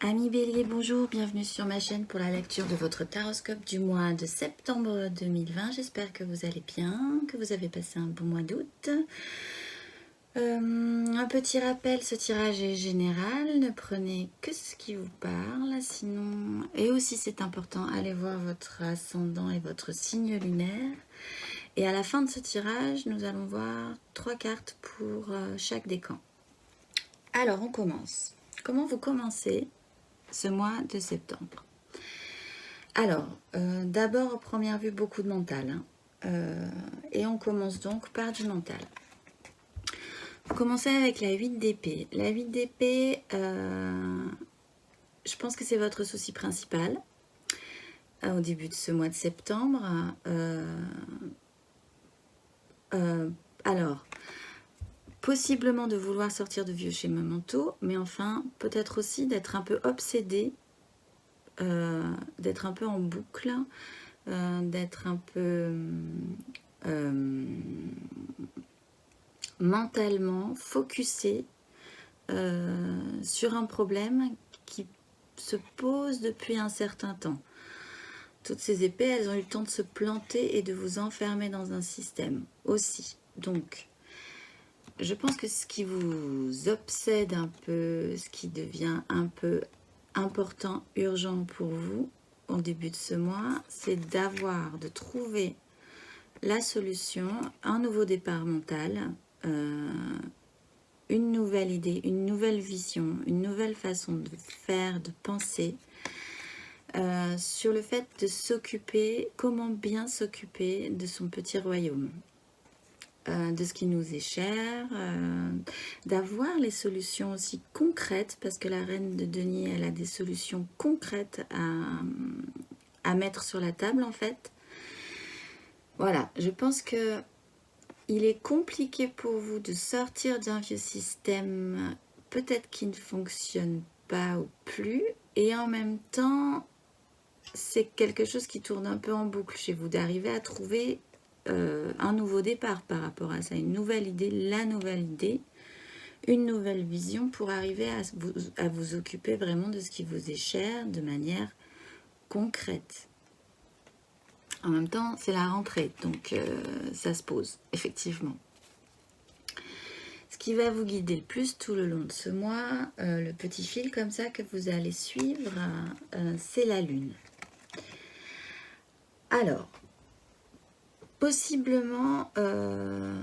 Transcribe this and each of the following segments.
Amis Bélier, bonjour, bienvenue sur ma chaîne pour la lecture de votre taroscope du mois de septembre 2020. J'espère que vous allez bien, que vous avez passé un bon mois d'août. Un petit rappel, ce tirage est général, ne prenez que ce qui vous parle, sinon, et aussi c'est important, allez voir votre ascendant et votre signe lunaire. Et à la fin de ce tirage, nous allons voir 3 cartes pour chaque décan. Alors, on commence. Comment vous commencez ce mois de septembre? Alors, d'abord, à première vue, beaucoup de mental. Et on commence donc par du mental. Vous commencez avec la 8 d'épée. La 8 d'épée, je pense que c'est votre souci principal au début de ce mois de septembre. Alors, possiblement de vouloir sortir de vieux schémas mentaux, mais enfin, peut-être aussi d'être un peu obsédé, d'être un peu en boucle, d'être un peu mentalement focusé sur un problème qui se pose depuis un certain temps. Toutes ces épées, elles ont eu le temps de se planter et de vous enfermer dans un système aussi. Donc, je pense que ce qui vous obsède un peu, ce qui devient un peu important, urgent pour vous au début de ce mois, c'est de trouver la solution, un nouveau départ mental, une nouvelle idée, une nouvelle vision, une nouvelle façon de faire, de penser, sur le fait de s'occuper, comment bien s'occuper de son petit royaume, de ce qui nous est cher, d'avoir les solutions aussi concrètes, parce que la reine de denier, elle a des solutions concrètes à mettre sur la table en fait. Voilà, je pense que il est compliqué pour vous de sortir d'un vieux système peut-être qui ne fonctionne pas ou plus, et en même temps, c'est quelque chose qui tourne un peu en boucle chez vous, d'arriver à trouver un nouveau départ par rapport à ça, une nouvelle idée, la nouvelle idée, une nouvelle vision pour arriver à vous occuper vraiment de ce qui vous est cher de manière concrète. En même temps, c'est la rentrée, donc ça se pose, effectivement. Ce qui va vous guider le plus tout le long de ce mois, le petit fil comme ça que vous allez suivre, c'est la lune. Alors, possiblement, je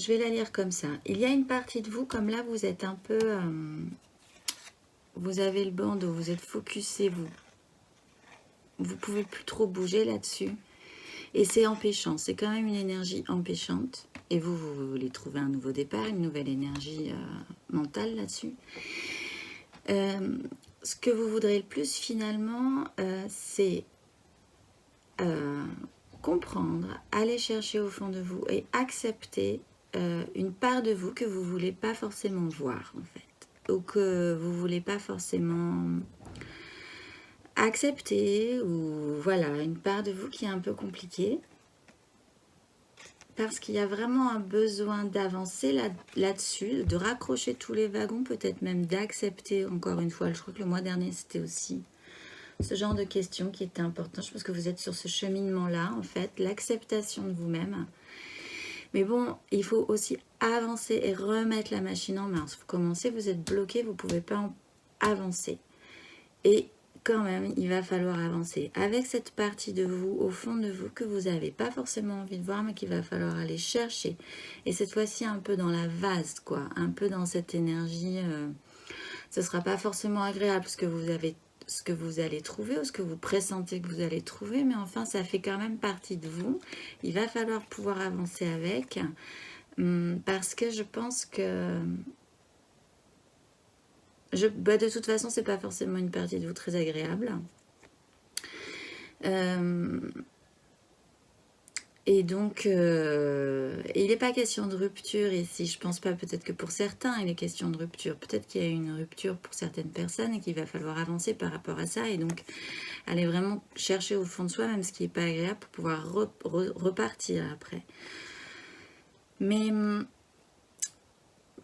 vais la lire comme ça. Il y a une partie de vous, comme là, vous êtes un peu... vous avez le bandeau, vous êtes focusé, vous pouvez plus trop bouger là-dessus. Et c'est empêchant, c'est quand même une énergie empêchante. Et vous voulez trouver un nouveau départ, une nouvelle énergie mentale là-dessus. Ce que vous voudrez le plus finalement, c'est comprendre, aller chercher au fond de vous et accepter une part de vous que vous ne voulez pas forcément voir en fait. Ou que vous ne voulez pas forcément accepter, ou voilà, une part de vous qui est un peu compliquée. Parce qu'il y a vraiment un besoin d'avancer là-dessus, de raccrocher tous les wagons, peut-être même d'accepter, encore une fois, je crois que le mois dernier c'était aussi ce genre de questions qui était important. Je pense que vous êtes sur ce cheminement-là, en fait, l'acceptation de vous-même. Mais bon, il faut aussi avancer et remettre la machine en marche. Vous commencez, vous êtes bloqué, vous ne pouvez pas avancer. Et quand même, il va falloir avancer avec cette partie de vous, au fond de vous, que vous n'avez pas forcément envie de voir, mais qu'il va falloir aller chercher. Et cette fois-ci, un peu dans la vase, quoi, un peu dans cette énergie. Ce ne sera pas forcément agréable ce que vous allez trouver, ou ce que vous pressentez que vous allez trouver, mais enfin, ça fait quand même partie de vous. Il va falloir pouvoir avancer avec, parce que je pense que... de toute façon, c'est pas forcément une partie de vous très agréable. Et donc, il n'est pas question de rupture ici. Je pense pas, peut-être que pour certains, il est question de rupture. Peut-être qu'il y a une rupture pour certaines personnes et qu'il va falloir avancer par rapport à ça. Et donc, aller vraiment chercher au fond de soi, même ce qui n'est pas agréable, pour pouvoir repartir après. Mais...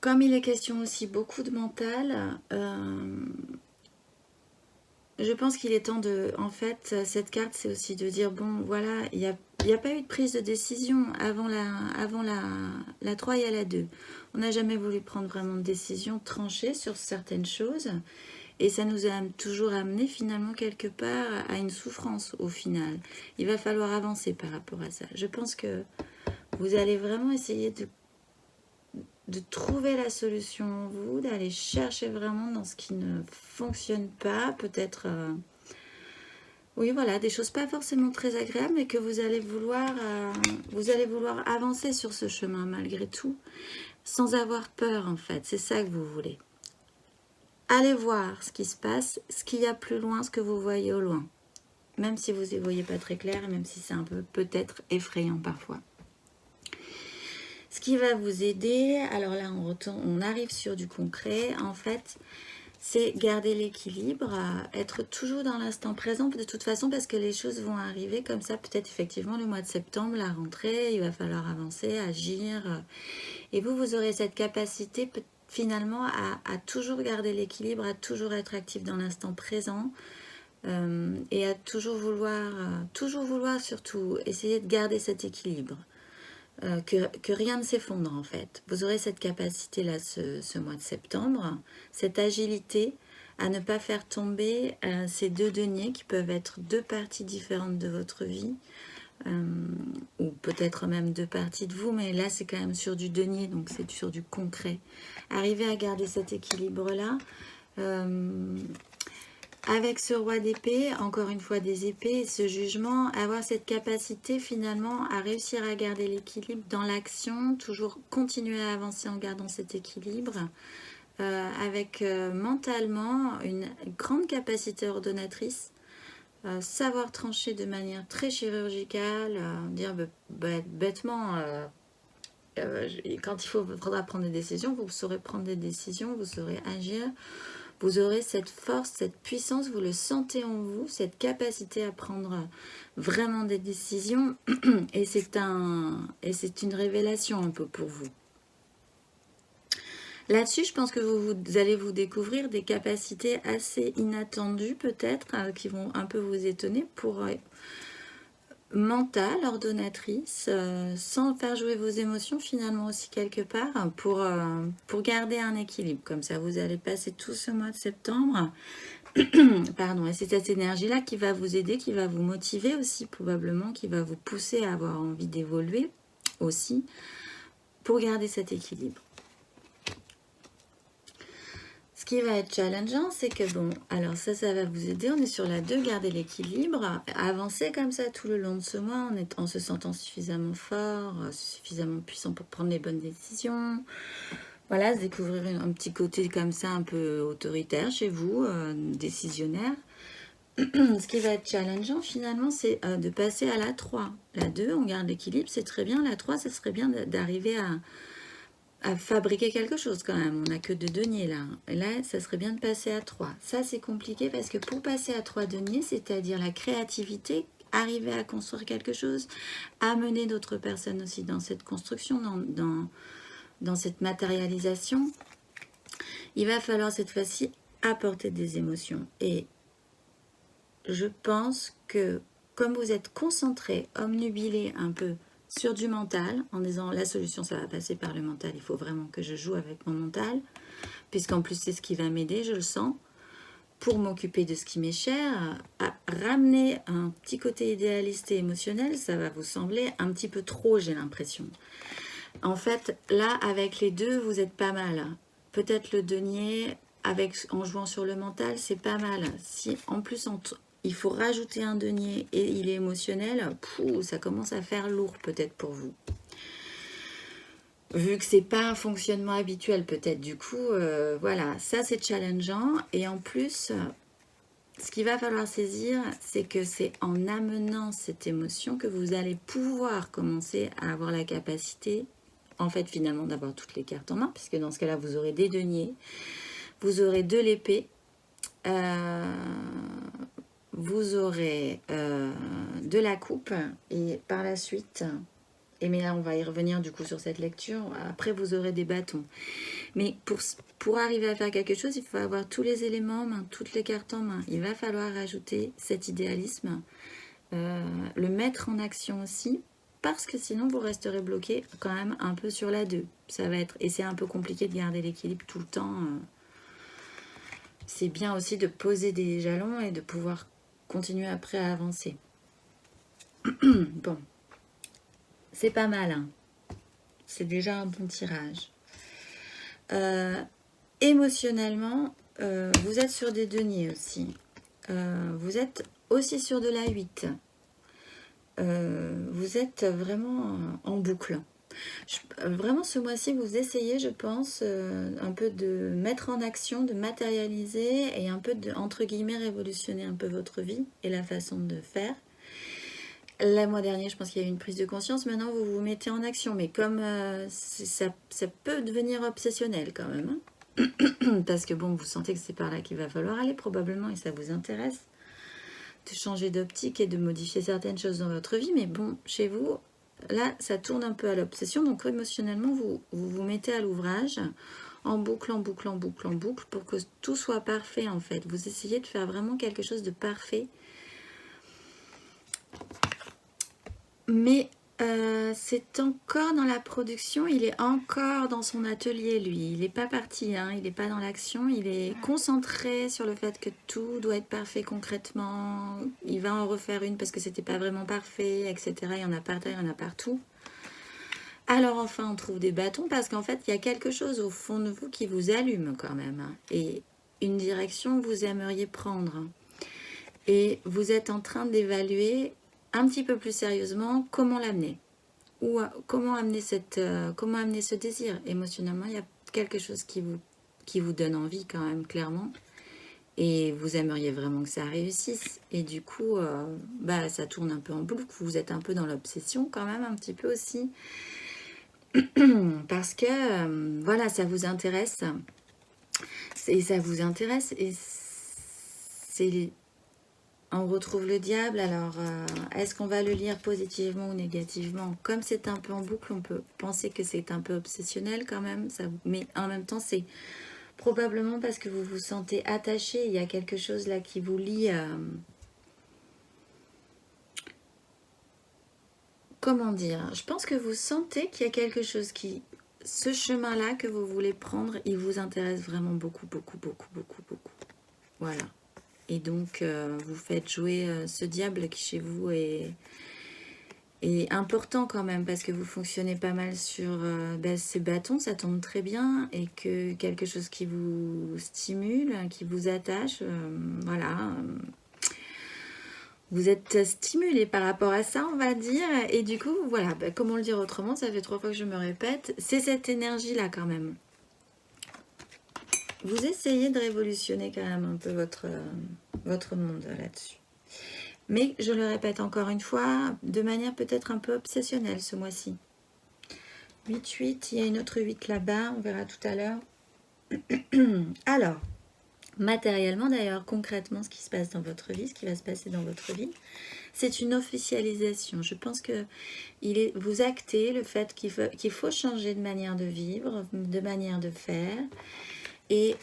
comme il est question aussi beaucoup de mental, je pense qu'il est temps de... En fait, cette carte, c'est aussi de dire, bon, voilà, il n'y a pas eu de prise de décision avant la 3 et à la 2. On n'a jamais voulu prendre vraiment de décision tranchée sur certaines choses. Et ça nous a toujours amené finalement quelque part à une souffrance au final. Il va falloir avancer par rapport à ça. Je pense que vous allez vraiment essayer de trouver la solution en vous, d'aller chercher vraiment dans ce qui ne fonctionne pas, peut-être, oui voilà, des choses pas forcément très agréables, mais que vous allez vouloir avancer sur ce chemin malgré tout, sans avoir peur en fait, c'est ça que vous voulez. Allez voir ce qui se passe, ce qu'il y a plus loin, ce que vous voyez au loin, même si vous ne voyez pas très clair, et même si c'est un peu peut-être effrayant parfois. Ce qui va vous aider, alors là on arrive sur du concret, en fait, c'est garder l'équilibre, être toujours dans l'instant présent de toute façon parce que les choses vont arriver comme ça, peut-être effectivement le mois de septembre, la rentrée, il va falloir avancer, agir, et vous aurez cette capacité finalement à toujours garder l'équilibre, à toujours être actif dans l'instant présent, et à toujours vouloir surtout essayer de garder cet équilibre. Que rien ne s'effondre en fait. Vous aurez cette capacité-là ce mois de septembre, cette agilité à ne pas faire tomber ces deux deniers qui peuvent être deux parties différentes de votre vie, ou peut-être même deux parties de vous, mais là c'est quand même sur du denier, donc c'est sur du concret. Arriver à garder cet équilibre-là. Avec ce roi d'épée, encore une fois des épées, et ce jugement, avoir cette capacité finalement à réussir à garder l'équilibre dans l'action, toujours continuer à avancer en gardant cet équilibre, avec mentalement une grande capacité ordonnatrice, savoir trancher de manière très chirurgicale, dire bêtement, quand il faudra prendre des décisions, vous saurez prendre des décisions, vous saurez agir. Vous aurez cette force, cette puissance, vous le sentez en vous, cette capacité à prendre vraiment des décisions. Et c'est une révélation un peu pour vous. Là-dessus, je pense que vous allez vous découvrir des capacités assez inattendues peut-être, qui vont un peu vous étonner pour... mentale, ordonnatrice, sans faire jouer vos émotions finalement aussi quelque part, pour garder un équilibre. Comme ça, vous allez passer tout ce mois de septembre. Pardon, et c'est cette énergie-là qui va vous aider, qui va vous motiver aussi probablement, qui va vous pousser à avoir envie d'évoluer aussi, pour garder cet équilibre. Ce qui va être challengeant, c'est que bon, alors ça va vous aider. On est sur la 2, garder l'équilibre, avancer comme ça tout le long de ce mois en se sentant suffisamment fort, suffisamment puissant pour prendre les bonnes décisions. Voilà, se découvrir un petit côté comme ça un peu autoritaire chez vous, décisionnaire. Ce qui va être challengeant finalement, c'est de passer à la 3. La 2, on garde l'équilibre, c'est très bien. La 3, ça serait bien d'arriver à fabriquer quelque chose quand même. On n'a que 2 deniers là. Et là, ça serait bien de passer à 3. Ça, c'est compliqué parce que pour passer à 3 deniers, c'est-à-dire la créativité, arriver à construire quelque chose, amener d'autres personnes aussi dans cette construction, dans cette matérialisation, il va falloir cette fois-ci apporter des émotions. Et je pense que comme vous êtes concentré, omnubilé un peu sur du mental, en disant la solution ça va passer par le mental, il faut vraiment que je joue avec mon mental, puisqu'en plus c'est ce qui va m'aider, je le sens, pour m'occuper de ce qui m'est cher, à ramener un petit côté idéaliste et émotionnel, ça va vous sembler un petit peu trop, j'ai l'impression. En fait, là, avec les deux, vous êtes pas mal. Peut-être le denier, en jouant sur le mental, c'est pas mal. Si en plus, il faut rajouter un denier et il est émotionnel, ça commence à faire lourd peut-être pour vous. Vu que c'est pas un fonctionnement habituel peut-être, du coup, voilà, ça c'est challengeant. Et en plus, ce qu'il va falloir saisir, c'est que c'est en amenant cette émotion que vous allez pouvoir commencer à avoir la capacité, en fait finalement, d'avoir toutes les cartes en main, puisque dans ce cas-là, vous aurez des deniers, vous aurez de l'épée, vous aurez de la coupe, et par la suite, Et mais là, on va y revenir du coup sur cette lecture. Après, vous aurez des bâtons. Mais pour arriver à faire quelque chose, il faut avoir tous les éléments en main, toutes les cartes en main. Il va falloir rajouter cet idéalisme, le mettre en action aussi, parce que sinon vous resterez bloqué quand même un peu sur la 2. Ça va être, et c'est un peu compliqué de garder l'équilibre tout le temps. C'est bien aussi de poser des jalons et de pouvoir continuer après à avancer. Bon, c'est pas mal, hein. C'est déjà un bon tirage. Émotionnellement, vous êtes sur des deniers aussi. Vous êtes aussi sur de la 8. Vous êtes vraiment en boucle. Vraiment, ce mois-ci, vous essayez, je pense, un peu de mettre en action, de matérialiser et un peu de, entre guillemets, révolutionner un peu votre vie et la façon de faire. Le mois dernier, je pense qu'il y a eu une prise de conscience. Maintenant, vous vous mettez en action. Mais comme ça peut devenir obsessionnel quand même. Hein, parce que bon, vous sentez que c'est par là qu'il va falloir aller probablement et ça vous intéresse de changer d'optique et de modifier certaines choses dans votre vie. Mais bon, chez vous, là, ça tourne un peu à l'obsession. Donc émotionnellement, vous mettez à l'ouvrage en boucle, en boucle, en boucle, en boucle pour que tout soit parfait en fait. Vous essayez de faire vraiment quelque chose de parfait. Mais c'est encore dans la production, il est encore dans son atelier, lui. Il n'est pas parti, hein, il n'est pas dans l'action, il est concentré sur le fait que tout doit être parfait concrètement. Il va en refaire une parce que c'était pas vraiment parfait, etc. Il y en a partout, il y en a partout. Alors enfin, on trouve des bâtons parce qu'en fait, il y a quelque chose au fond de vous qui vous allume quand même. Hein, et une direction que vous aimeriez prendre. Et vous êtes en train d'évaluer un petit peu plus sérieusement comment l'amener ou comment amener ce désir émotionnellement. Il y a quelque chose qui vous donne envie quand même clairement et vous aimeriez vraiment que ça réussisse et du coup ça tourne un peu en boucle. Vous êtes un peu dans l'obsession quand même un petit peu aussi parce que voilà, ça vous intéresse et c'est on retrouve le diable. Alors, est-ce qu'on va le lire positivement ou négativement? Comme c'est un peu en boucle, on peut penser que c'est un peu obsessionnel quand même. Mais en même temps, c'est probablement parce que vous vous sentez attaché. Il y a quelque chose là qui vous lie. Comment dire? Je pense que vous sentez qu'il y a quelque chose qui... Ce chemin-là que vous voulez prendre, il vous intéresse vraiment beaucoup, beaucoup, beaucoup, beaucoup, beaucoup. Voilà. Et donc, vous faites jouer ce diable qui chez vous est important quand même, parce que vous fonctionnez pas mal sur ces bâtons, ça tombe très bien, et que quelque chose qui vous stimule, qui vous attache, voilà. Vous êtes stimulé par rapport à ça, on va dire, et du coup, voilà, comment le dire autrement, ça fait 3 fois que je me répète, c'est cette énergie-là quand même. Vous essayez de révolutionner quand même un peu votre monde là-dessus. Mais je le répète encore une fois, de manière peut-être un peu obsessionnelle ce mois-ci. 8-8, il y a une autre 8 là-bas, on verra tout à l'heure. Alors, matériellement d'ailleurs, concrètement, ce qui se passe dans votre vie, ce qui va se passer dans votre vie, c'est une officialisation. Je pense que vous actez le fait qu'il faut changer de manière de vivre, de manière de faire. Et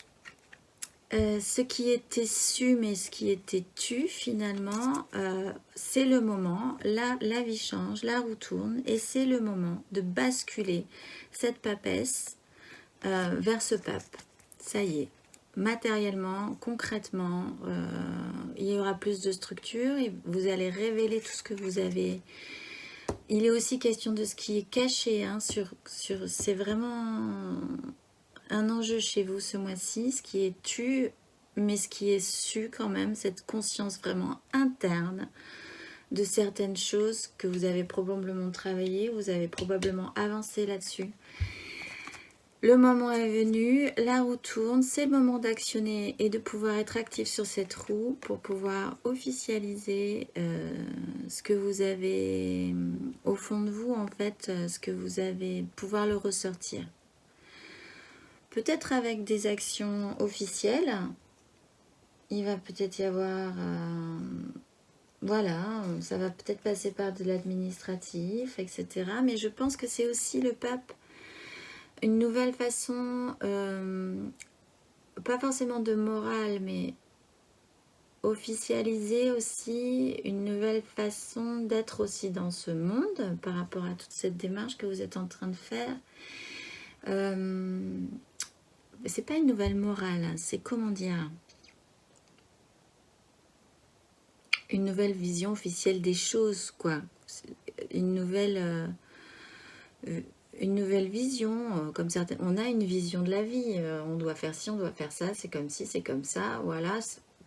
ce qui était su, mais ce qui était tu, finalement, c'est le moment. Là, la vie change, la roue tourne, et c'est le moment de basculer cette papesse vers ce pape. Ça y est, matériellement, concrètement, il y aura plus de structure, et vous allez révéler tout ce que vous avez. Il est aussi question de ce qui est caché, hein, c'est vraiment... un enjeu chez vous ce mois-ci, ce qui est tu, mais ce qui est su quand même, cette conscience vraiment interne de certaines choses que vous avez probablement travaillé, vous avez probablement avancé là-dessus. Le moment est venu, la roue tourne, c'est le moment d'actionner et de pouvoir être actif sur cette roue pour pouvoir officialiser ce que vous avez au fond de vous, en fait, ce que vous avez, pouvoir le ressortir. Peut-être avec des actions officielles. Il va peut-être y avoir Voilà, ça va peut-être passer par de l'administratif, etc. Mais je pense que c'est aussi le pape, une nouvelle façon, pas forcément de morale, mais officialiser aussi une nouvelle façon d'être aussi dans ce monde par rapport à toute cette démarche que vous êtes en train de faire. C'est pas une nouvelle morale, c'est comment dire, une nouvelle vision officielle des choses, quoi. Une nouvelle vision, comme certaines. On a une vision de la vie, on doit faire ci, on doit faire ça, c'est comme ci, c'est comme ça, voilà,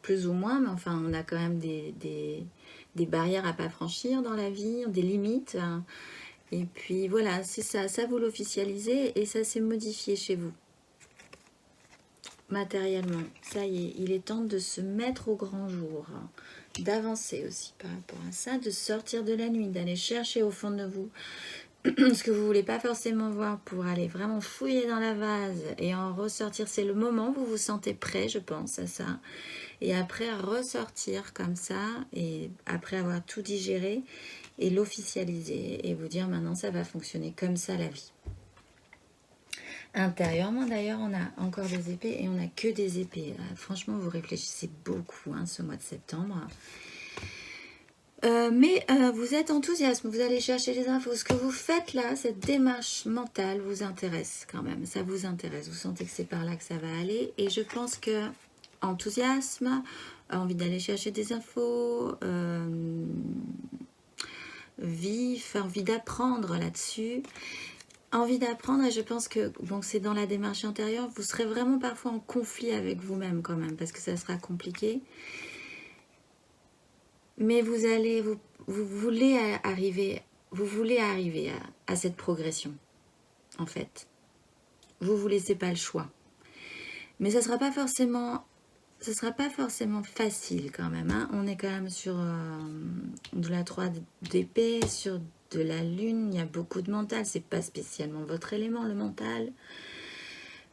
plus ou moins, mais enfin, on a quand même des barrières à pas franchir dans la vie, des limites. Hein. Et puis voilà, c'est ça, ça vous l'officialisez et ça s'est modifié chez vous. Matériellement, ça y est, il est temps de se mettre au grand jour, hein, d'avancer aussi par rapport à ça, de sortir de la nuit, d'aller chercher au fond de vous ce que vous voulez pas forcément voir pour aller vraiment fouiller dans la vase et en ressortir. C'est le moment où vous vous sentez prêt, je pense, à ça. Et après, ressortir comme ça, et après avoir tout digéré, et l'officialiser, et vous dire maintenant ça va fonctionner comme ça la vie. Intérieurement d'ailleurs, on a encore des épées et on n'a que des épées. Franchement, vous réfléchissez beaucoup hein, ce mois de septembre. Mais vous êtes enthousiaste, vous allez chercher les infos. Ce que vous faites là, cette démarche mentale vous intéresse quand même. Ça vous intéresse, vous sentez que c'est par là que ça va aller. Et je pense que enthousiasme, envie d'aller chercher des infos, vif, envie d'apprendre là-dessus. Envie d'apprendre et je pense que bon, c'est dans la démarche intérieure, vous serez vraiment parfois en conflit avec vous-même quand même parce que ça sera compliqué. Mais vous voulez arriver à cette progression, en fait. Vous vous laissez pas le choix. Mais ça sera pas forcément facile quand même. Hein. On est quand même sur de la 3 d'épée, sur de la lune. Il y a beaucoup de mental. C'est pas spécialement votre élément, le mental.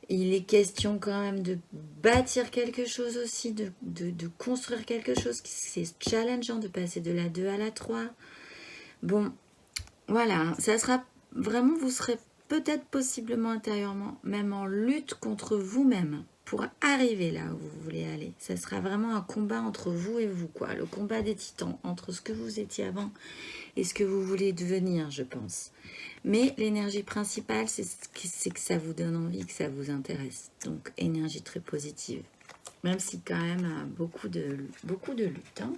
Il est question quand même de bâtir quelque chose aussi, de construire quelque chose. C'est challengeant de passer de la 2 à la 3. Bon, voilà, ça sera vraiment, vous serez peut-être possiblement intérieurement, même en lutte contre vous-même pour arriver là où vous voulez aller. Ça sera vraiment un combat entre vous et vous, quoi. Le combat des titans, entre ce que vous étiez avant et ce que vous voulez devenir, je pense. Mais l'énergie principale, c'est que ça vous donne envie, que ça vous intéresse. Donc, énergie très positive. Même si quand même beaucoup de lutte. Hein.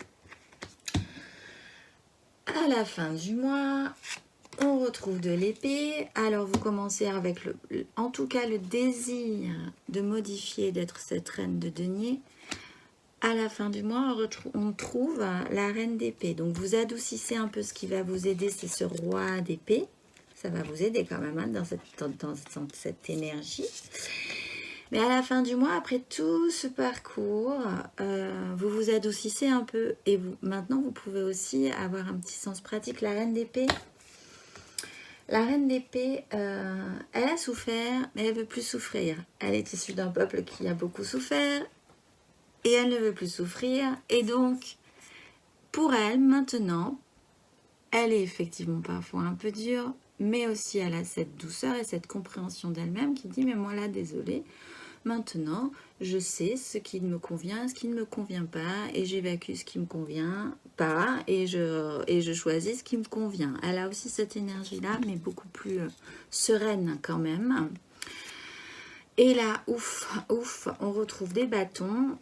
À la fin du mois, on retrouve de l'épée. Alors, vous commencez avec, en tout cas, le désir de modifier, d'être cette reine de denier. À la fin du mois, on trouve la reine d'épée. Donc, vous adoucissez un peu ce qui va vous aider, c'est ce roi d'épée. Ça va vous aider quand même hein, dans cette énergie. Mais à la fin du mois, après tout ce parcours, vous vous adoucissez un peu. Et maintenant, vous pouvez aussi avoir un petit sens pratique. La reine d'épée, elle a souffert, mais elle ne veut plus souffrir. Elle est issue d'un peuple qui a beaucoup souffert. Et elle ne veut plus souffrir. Et donc, pour elle, maintenant, elle est effectivement parfois un peu dure. Mais aussi, elle a cette douceur et cette compréhension d'elle-même qui dit, mais moi là, désolée. Maintenant, je sais ce qui me convient, ce qui ne me convient pas, et j'évacue ce qui me convient pas, et je choisis ce qui me convient. Elle a aussi cette énergie-là, mais beaucoup plus sereine quand même. Et là, ouf, on retrouve des bâtons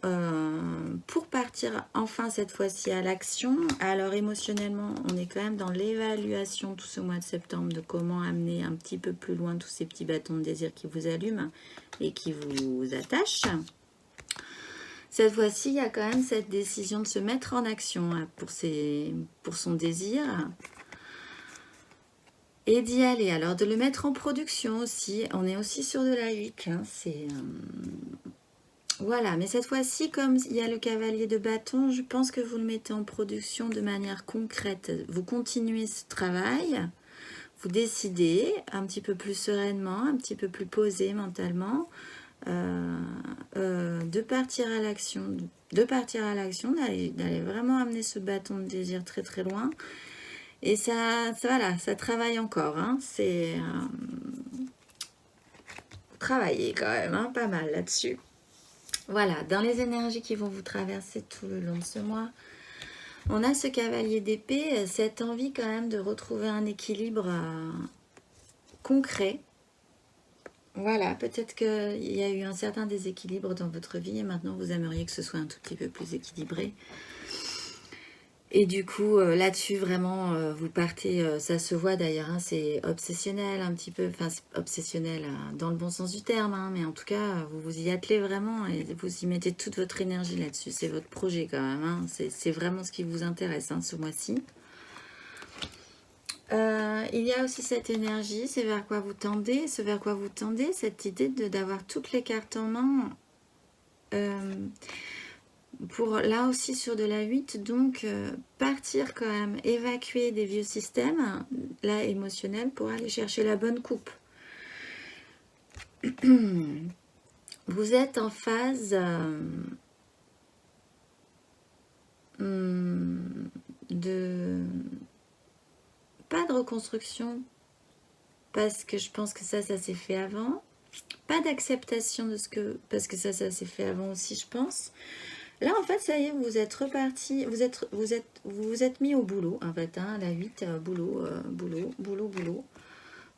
pour partir enfin cette fois-ci à l'action. Alors émotionnellement, on est quand même dans l'évaluation tout ce mois de septembre de comment amener un petit peu plus loin tous ces petits bâtons de désir qui vous allument et qui vous attachent. Cette fois-ci, il y a quand même cette décision de se mettre en action hein, pour son désir. Et d'y aller, alors de le mettre en production aussi, on est aussi sur de la 8, hein, c'est... Voilà, mais cette fois-ci, comme il y a le cavalier de bâton, je pense que vous le mettez en production de manière concrète. Vous continuez ce travail, vous décidez un petit peu plus sereinement, un petit peu plus posé mentalement, de partir à l'action, de partir à l'action, d'aller vraiment amener ce bâton de désir très très loin. Et voilà, ça travaille encore. Hein. C'est travailler quand même, hein, pas mal là-dessus. Voilà, dans les énergies qui vont vous traverser tout le long de ce mois, on a ce cavalier d'épée, cette envie quand même de retrouver un équilibre concret. Voilà, peut-être qu'il y a eu un certain déséquilibre dans votre vie et maintenant vous aimeriez que ce soit un tout petit peu plus équilibré. Et du coup, là-dessus, vraiment, vous partez, ça se voit d'ailleurs, hein, c'est obsessionnel un petit peu, enfin, obsessionnel dans le bon sens du terme, hein, mais en tout cas, vous vous y attelez vraiment et vous y mettez toute votre énergie là-dessus. C'est votre projet quand même, hein, c'est vraiment ce qui vous intéresse hein, ce mois-ci. Il y a aussi cette énergie, c'est vers quoi vous tendez, ce vers quoi vous tendez, cette idée d'avoir toutes les cartes en main. Pour là aussi sur de la 8, donc partir quand même, évacuer des vieux systèmes, là émotionnels, pour aller chercher la bonne coupe. Vous êtes en phase de... Pas de reconstruction, parce que je pense que ça s'est fait avant. Pas d'acceptation de ce que... Parce que ça s'est fait avant aussi, je pense. Là, en fait, ça y est, vous êtes reparti, vous vous êtes mis au boulot, en fait, hein, la 8, boulot.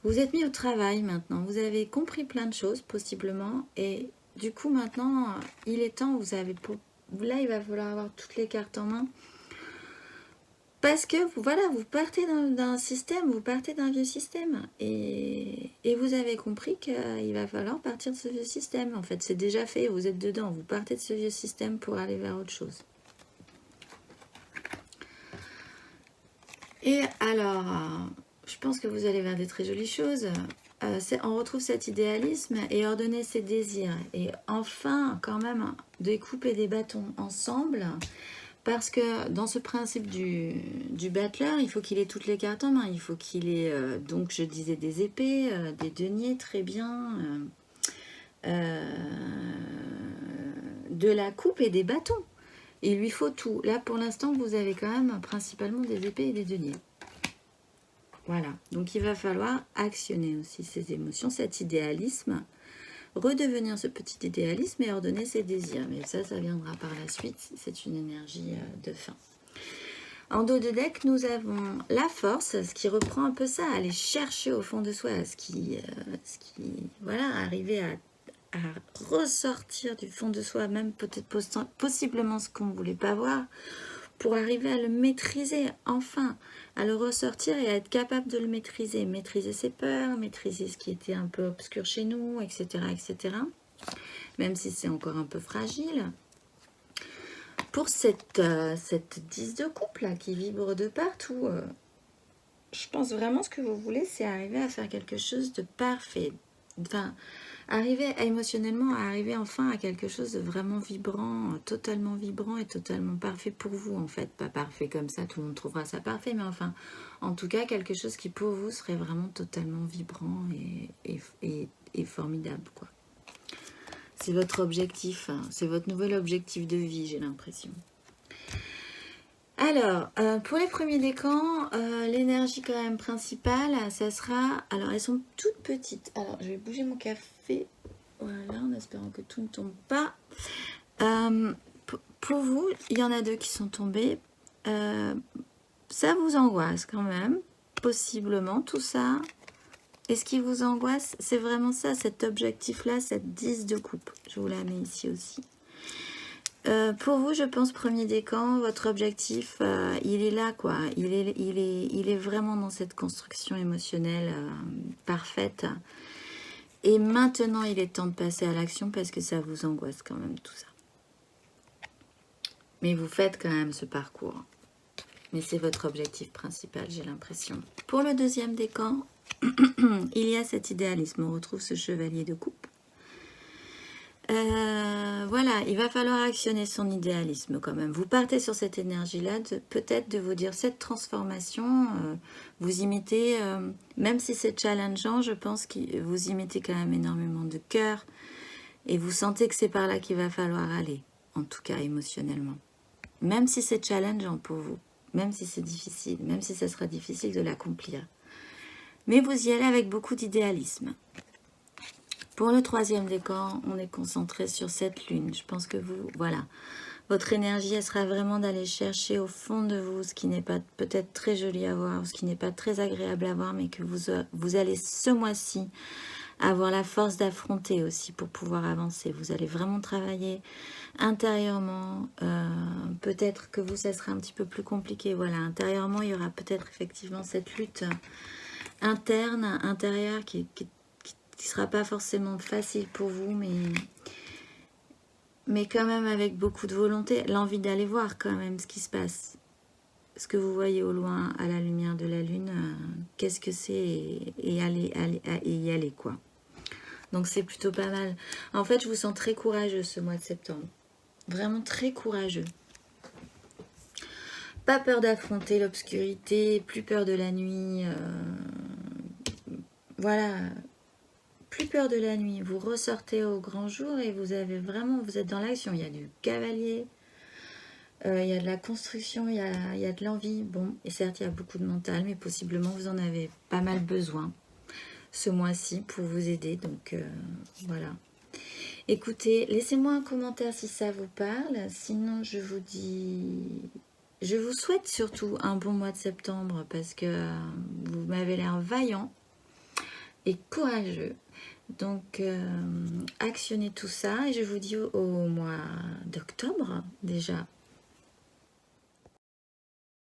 Vous êtes mis au travail maintenant, vous avez compris plein de choses, possiblement, et du coup, maintenant, il est temps, là, il va falloir avoir toutes les cartes en main, parce que, voilà, vous partez d'un système, vous partez d'un vieux système, et vous avez compris qu'il va falloir partir de ce vieux système. En fait, c'est déjà fait, vous êtes dedans, vous partez de ce vieux système pour aller vers autre chose. Et alors, je pense que vous allez vers des très jolies choses. On retrouve cet idéalisme et ordonner ses désirs. Et enfin, quand même, découper des bâtons ensemble. Parce que dans ce principe du battleur, il faut qu'il ait toutes les cartes en main. Il faut qu'il ait, donc je disais, des épées, des deniers, très bien, de la coupe et des bâtons. Il lui faut tout. Là, pour l'instant, vous avez quand même principalement des épées et des deniers. Voilà. Donc, il va falloir actionner aussi ses émotions, cet idéalisme, redevenir ce petit idéalisme et ordonner ses désirs. Mais ça viendra par la suite. C'est une énergie de fin. En dos de deck, nous avons la force, ce qui reprend un peu ça, aller chercher au fond de soi, voilà, arriver à ressortir du fond de soi, même peut-être possiblement ce qu'on ne voulait pas voir, pour arriver à le maîtriser, enfin, à le ressortir et à être capable de le maîtriser. Maîtriser ses peurs, maîtriser ce qui était un peu obscur chez nous, etc., etc. Même si c'est encore un peu fragile. Pour cette 10 de coupe là qui vibre de partout, je pense vraiment ce que vous voulez, c'est arriver à faire quelque chose de parfait. Enfin, émotionnellement, arriver enfin à quelque chose de vraiment vibrant et totalement parfait pour vous en fait. Pas parfait comme ça, tout le monde trouvera ça parfait, mais enfin, en tout cas, quelque chose qui pour vous serait vraiment totalement vibrant et formidable, quoi. C'est votre objectif, hein. C'est votre nouvel objectif de vie, j'ai l'impression. Alors, pour les premiers décans, l'énergie quand même principale, ça sera... Alors, elles sont toutes petites. Alors, je vais bouger mon café. Voilà, en espérant que tout ne tombe pas. Pour vous, il y en a 2 qui sont tombés. Ça vous angoisse quand même, possiblement, tout ça. Et ce qui vous angoisse, c'est vraiment ça, cet objectif-là, cette 10 de coupe. Je vous la mets ici aussi. Pour vous, je pense, premier décan, votre objectif, il est là, quoi. Il est vraiment dans cette construction émotionnelle parfaite. Et maintenant, il est temps de passer à l'action parce que ça vous angoisse quand même, tout ça. Mais vous faites quand même ce parcours. Mais c'est votre objectif principal, j'ai l'impression. Pour le deuxième décan, il y a cet idéalisme. On retrouve ce chevalier de coupe. Voilà, il va falloir actionner son idéalisme quand même. Vous partez sur cette énergie-là, peut-être de vous dire cette transformation, vous y mettez, même si c'est challengeant, je pense que vous y mettez quand même énormément de cœur et vous sentez que c'est par là qu'il va falloir aller. en tout cas émotionnellement. Même si c'est challengeant pour vous, même si c'est difficile, même si ça sera difficile de l'accomplir. Mais vous y allez avec beaucoup d'idéalisme. Pour le troisième décan, on est concentré sur cette lune. Je pense que vous, voilà, votre énergie, elle sera vraiment d'aller chercher au fond de vous ce qui n'est pas peut-être très joli à voir, ce qui n'est pas très agréable à voir, mais que vous allez ce mois-ci avoir la force d'affronter aussi pour pouvoir avancer. Vous allez vraiment travailler intérieurement. Peut-être que vous, ça sera un petit peu plus compliqué. Voilà, intérieurement, il y aura peut-être effectivement cette lutte interne, intérieure, qui sera pas forcément facile pour vous, mais quand même avec beaucoup de volonté, l'envie d'aller voir quand même ce qui se passe. Ce que vous voyez au loin à la lumière de la lune, qu'est-ce que c'est et y aller quoi. Donc c'est plutôt pas mal. En fait, je vous sens très courageux ce mois de septembre. Vraiment très courageux. Pas peur d'affronter l'obscurité, plus peur de la nuit. Voilà, plus peur de la nuit. Vous ressortez au grand jour et vous êtes dans l'action. Il y a du cavalier, il y a de la construction, il y a de l'envie. Bon, et certes, il y a beaucoup de mental, mais possiblement vous en avez pas mal besoin ce mois-ci pour vous aider. Donc voilà. Écoutez, laissez-moi un commentaire si ça vous parle. Sinon, je vous souhaite surtout un bon mois de septembre parce que vous m'avez l'air vaillant et courageux. Donc, actionnez tout ça et je vous dis au mois d'octobre déjà